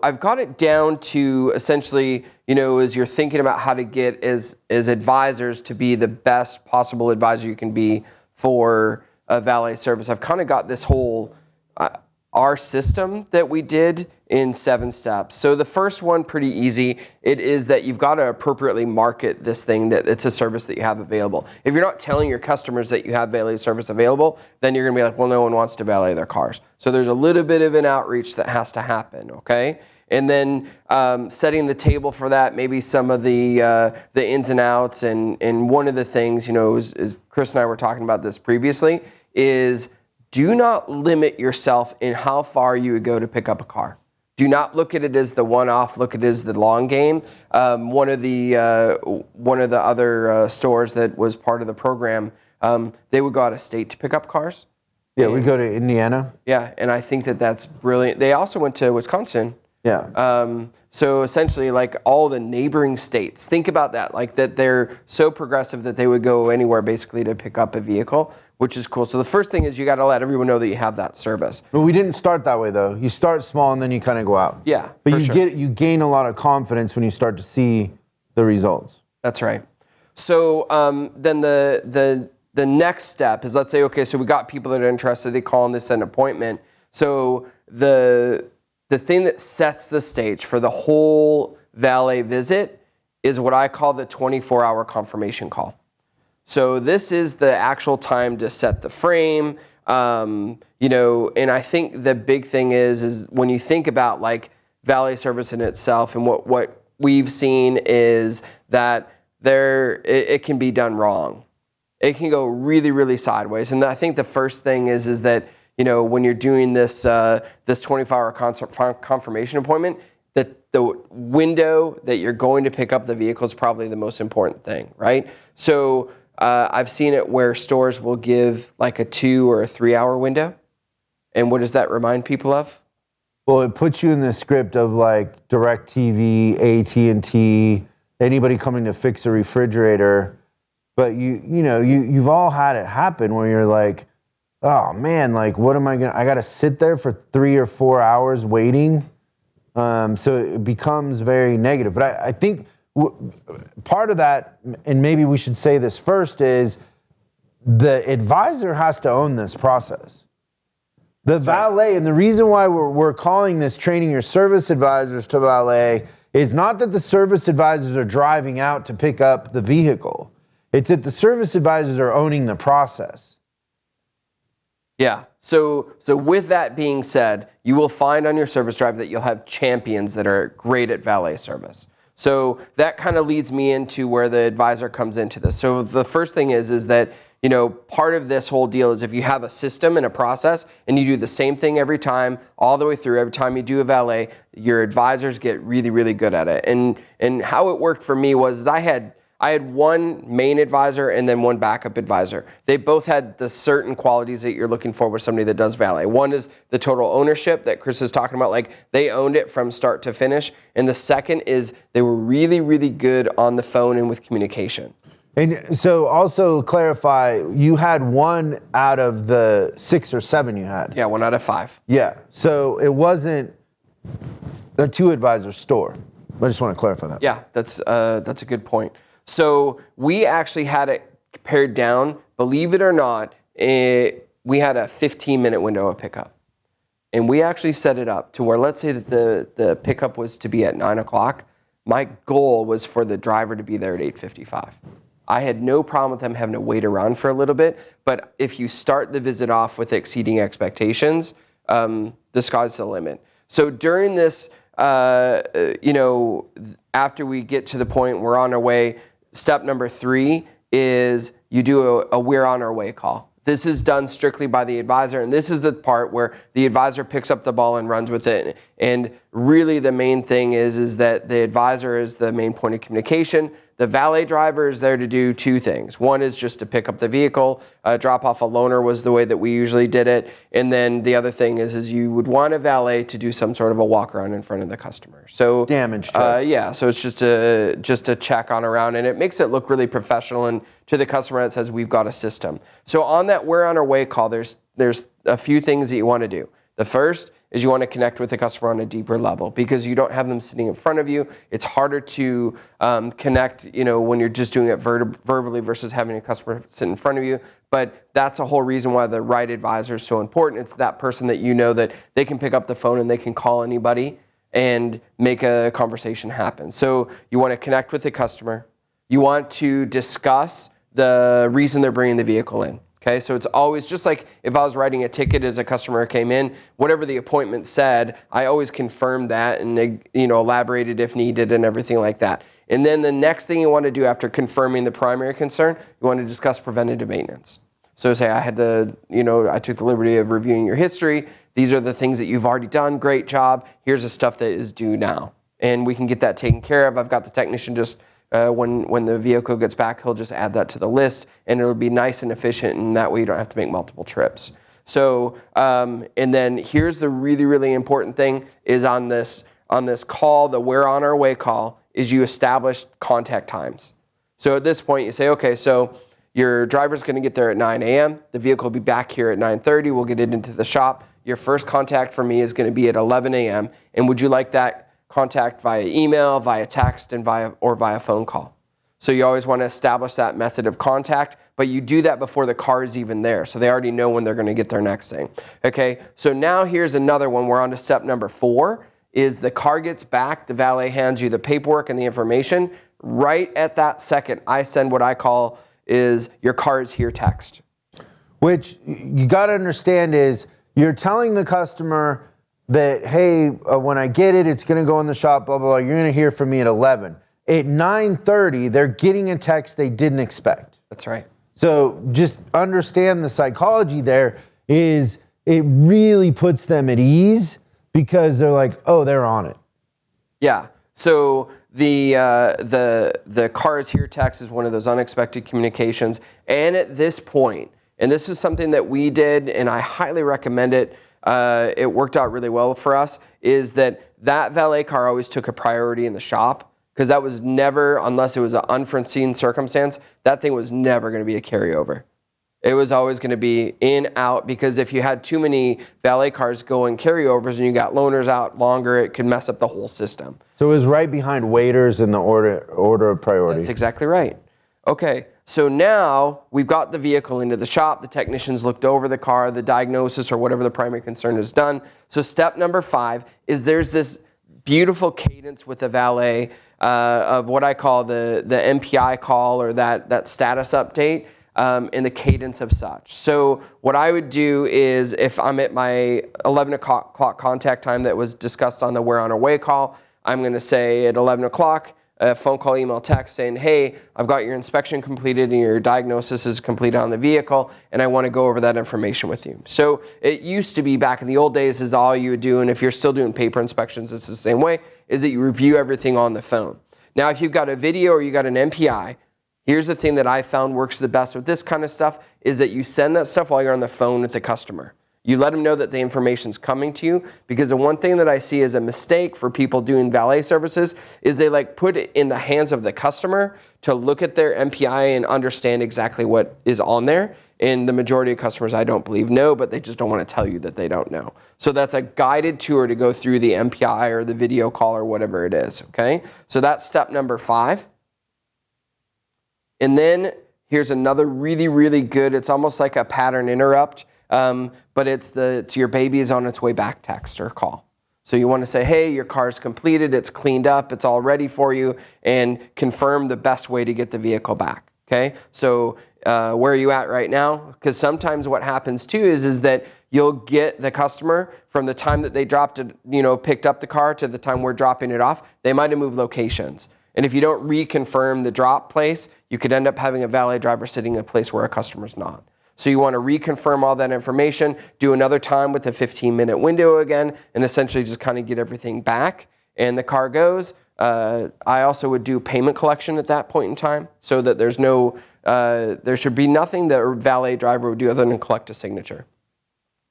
I've got it down to essentially, as you're thinking about how to get as advisors to be the best possible advisor you can be for a valet service, I've kind of got this whole our system that we did in 7 steps. So the first one, pretty easy. It is that you've got to appropriately market this thing, that it's a service that you have available. If you're not telling your customers that you have valet service available, then you're going to be like, well, no one wants to valet their cars. So there's a little bit of an outreach that has to happen, okay? And then setting the table for that, maybe some of the ins and outs. And one of the things, is Chris and I were talking about this previously, is do not limit yourself in how far you would go to pick up a car. Do not look at it as the one-off. Look at it as the long game. One of the other stores that was part of the program, they would go out of state to pick up cars. Yeah, we'd go to Indiana. Yeah, and I think that's brilliant. They also went to Wisconsin. Yeah. So essentially, like all the neighboring states, think about that, like that they're so progressive that they would go anywhere basically to pick up a vehicle, which is cool. So the first thing is you got to let everyone know that you have that service. But we didn't start that way though. You start small and then you kind of go out. Yeah, but you gain a lot of confidence when you start to see the results. That's right. So then the next step is, let's say, okay, so we got people that are interested. They call and they set an appointment. So the thing that sets the stage for the whole valet visit is what I call the 24-hour confirmation call. So this is the actual time to set the frame, and I think the big thing is when you think about like valet service in itself, and what we've seen is that it can be done wrong. It can go really, really sideways. And I think the first thing is that when you're doing this 24-hour confirmation appointment, that the window that you're going to pick up the vehicle is probably the most important thing, right? So I've seen it where stores will give like a 2 or a 3 hour window. And what does that remind people of? Well, it puts you in the script of like DirecTV, AT&T, anybody coming to fix a refrigerator. But you've all had it happen where you're like, oh man, like what am I got to sit there for 3 or 4 hours waiting. So it becomes very negative. But I think part of that, and maybe we should say this first, is the advisor has to own this process. The valet, and the reason why we're calling this training your service advisors to valet is not that the service advisors are driving out to pick up the vehicle. It's that the service advisors are owning the process. Yeah. So with that being said, you will find on your service drive that you'll have champions that are great at valet service. So that kind of leads me into where the advisor comes into this. So the first thing is that, part of this whole deal is if you have a system and a process and you do the same thing every time, all the way through, every time you do a valet, your advisors get really, really good at it. And how it worked for me was I had one main advisor and then one backup advisor. They both had the certain qualities that you're looking for with somebody that does valet. One is the total ownership that Chris is talking about, like they owned it from start to finish. And the second is they were really, really good on the phone and with communication. And so also clarify, you had 1 out of the 6 or 7 you had. Yeah, 1 out of 5. Yeah, so it wasn't a 2-advisor store. I just want to clarify that. Yeah, that's a good point. So we actually had it pared down. Believe it or not, we had a 15-minute window of pickup. And we actually set it up to where, let's say that the pickup was to be at 9 o'clock. My goal was for the driver to be there at 8:55. I had no problem with them having to wait around for a little bit. But if you start the visit off with exceeding expectations, the sky's the limit. So during this, after we get to the point we're on our way, step number 3 is you do a we're on our way call. This is done strictly by the advisor, and this is the part where the advisor picks up the ball and runs with it. And really the main thing is that the advisor is the main point of communication. The valet driver is there to do 2 things. One is just to pick up the vehicle, drop off a loaner was the way that we usually did it. And then the other thing is you would want a valet to do some sort of a walk around in front of the customer. So damage check. Yeah, so it's just a check on around, and it makes it look really professional, and to the customer it says we've got a system. So on that we're on our way call, there's a few things that you want to do. The first is you want to connect with the customer on a deeper level because you don't have them sitting in front of you. It's harder to connect, when you're just doing it verbally versus having a customer sit in front of you. But that's a whole reason why the right advisor is so important. It's that person that that they can pick up the phone and they can call anybody and make a conversation happen. So you want to connect with the customer. You want to discuss the reason they're bringing the vehicle in. Okay, so it's always just like if I was writing a ticket as a customer came in, whatever the appointment said, I always confirmed that and elaborated if needed and everything like that. And then the next thing you want to do after confirming the primary concern, you want to discuss preventative maintenance. So say I took the liberty of reviewing your history. These are the things that you've already done. Great job. Here's the stuff that is due now. And we can get that taken care of. I've got the technician just, when the vehicle gets back, he'll just add that to the list and it'll be nice and efficient and that way you don't have to make multiple trips. So, and then here's the really, really important thing is on this call, the we're on our way call, is you establish contact times. So at this point you say, okay, so your driver's going to get there at 9 a.m. The vehicle will be back here at 9:30. We'll get it into the shop. Your first contact for me is going to be at 11 a.m. And would you like that contact via email, via text, and via phone call? So you always want to establish that method of contact, but you do that before the car is even there. So they already know when they're going to get their next thing. Okay, so now here's another one. We're on to step number 4, is the car gets back, the valet hands you the paperwork and the information. Right at that second, I send what I call is your car is here text. Which you got to understand is you're telling the customer that, hey, when I get it, it's going to go in the shop, blah, blah, blah. You're going to hear from me at 11. At 9:30, they're getting a text they didn't expect. That's right. So just understand the psychology there is it really puts them at ease because they're like, oh, they're on it. Yeah. So the car is here text is one of those unexpected communications. And at this point, and this is something that we did, and I highly recommend it, it worked out really well for us, is that valet car always took a priority in the shop because that was never, unless it was an unforeseen circumstance, that thing was never going to be a carryover. It was always going to be in, out, because if you had too many valet cars going carryovers and you got loaners out longer, it could mess up the whole system. So it was right behind waiters in the order of priority. That's exactly right. Okay, so now we've got the vehicle into the shop. The technicians looked over the car, the diagnosis or whatever the primary concern is done. So step number 5 is there's this beautiful cadence with the valet of what I call the MPI call or that status update. In the cadence of such. So what I would do is if I'm at my 11 o'clock contact time that was discussed on the we're on our way call, I'm going to say at 11 o'clock, a phone call, email, text saying, hey, I've got your inspection completed and your diagnosis is completed on the vehicle and I want to go over that information with you. So it used to be back in the old days is all you would do, and if you're still doing paper inspections, it's the same way, is that you review everything on the phone. Now if you've got a video or you got an MPI, here's the thing that I found works the best with this kind of stuff is that you send that stuff while you're on the phone with the customer. You let them know that the information's coming to you, because the one thing that I see as a mistake for people doing valet services is they put it in the hands of the customer to look at their MPI and understand exactly what is on there. And the majority of customers, I don't believe, know, but they just don't want to tell you that they don't know. So that's a guided tour to go through the MPI or the video call or whatever it is, okay? So that's step number 5. And then here's another really, really good, it's almost like a pattern interrupt, but it's your baby is on its way back text or call. So you want to say, hey, your car's completed, it's cleaned up, it's all ready for you, and confirm the best way to get the vehicle back, okay? So where are you at right now? Because sometimes what happens too is that you'll get the customer from the time that they picked up the car to the time we're dropping it off, they might have moved locations. And if you don't reconfirm the drop place, you could end up having a valet driver sitting in a place where a customer's not. So you want to reconfirm all that information, do another time with a 15-minute window again, and essentially just kind of get everything back. And the car goes. I also would do payment collection at that point in time so that there should be nothing that a valet driver would do other than collect a signature.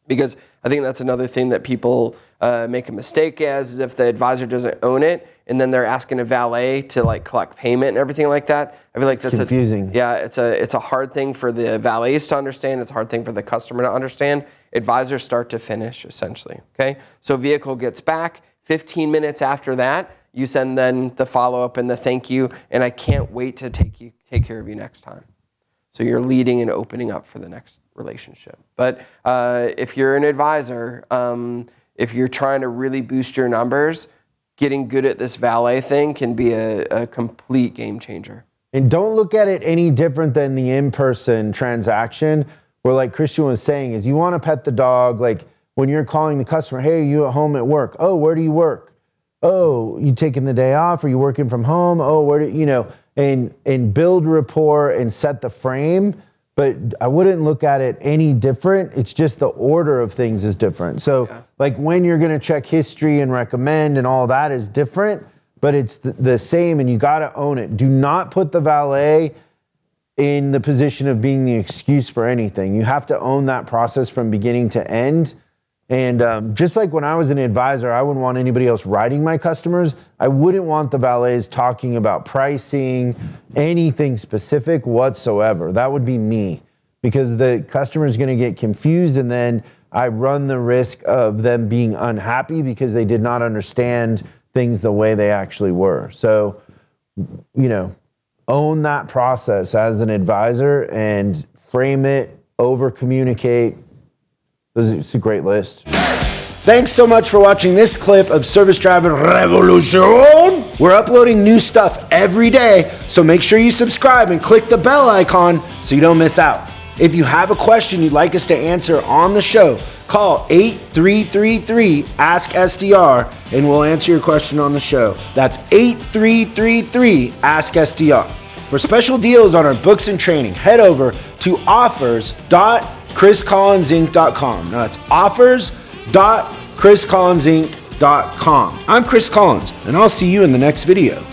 Because I think that's another thing that people make a mistake as, is if the advisor doesn't own it and then they're asking a valet to like collect payment and everything like that. I feel like that's confusing. It's a hard thing for the valets to understand. It's a hard thing for the customer to understand. Advisors start to finish, essentially. Okay, so vehicle gets back. 15 minutes after that, you send then the follow-up and the thank you, and I can't wait to take care of you next time. So you're leading and opening up for the next relationship. But if you're an advisor, if you're trying to really boost your numbers, getting good at this valet thing can be a complete game changer. And don't look at it any different than the in-person transaction, where like Christian was saying, is you want to pet the dog, like when you're calling the customer, hey, are you at home at work? Oh, where do you work? Oh, you taking the day off? Are you working from home? Oh, where do you know? And build rapport and set the frame. But I wouldn't look at it any different. It's just the order of things is different. So like when you're going to check history and recommend and all that is different, but it's the same, and you got to own it. Do not put the valet in the position of being the excuse for anything. You have to own that process from beginning to end. And just like when I was an advisor, I wouldn't want anybody else writing my customers. I wouldn't want the valets talking about pricing, anything specific whatsoever. That would be me, because the customer is going to get confused, and then I run the risk of them being unhappy because they did not understand things the way they actually were. So, own that process as an advisor and frame it, over communicate. It's a great list. Thanks so much for watching this clip of Service Driver Revolution. We're uploading new stuff every day, so make sure you subscribe and click the bell icon so you don't miss out. If you have a question you'd like us to answer on the show, call 8333-ASK-SDR and we'll answer your question on the show. That's 8333-ASK-SDR. For special deals on our books and training, head over to offers.chriscollinsinc.com. Now that's offers.chriscollinsinc.com. I'm Chris Collins, and I'll see you in the next video.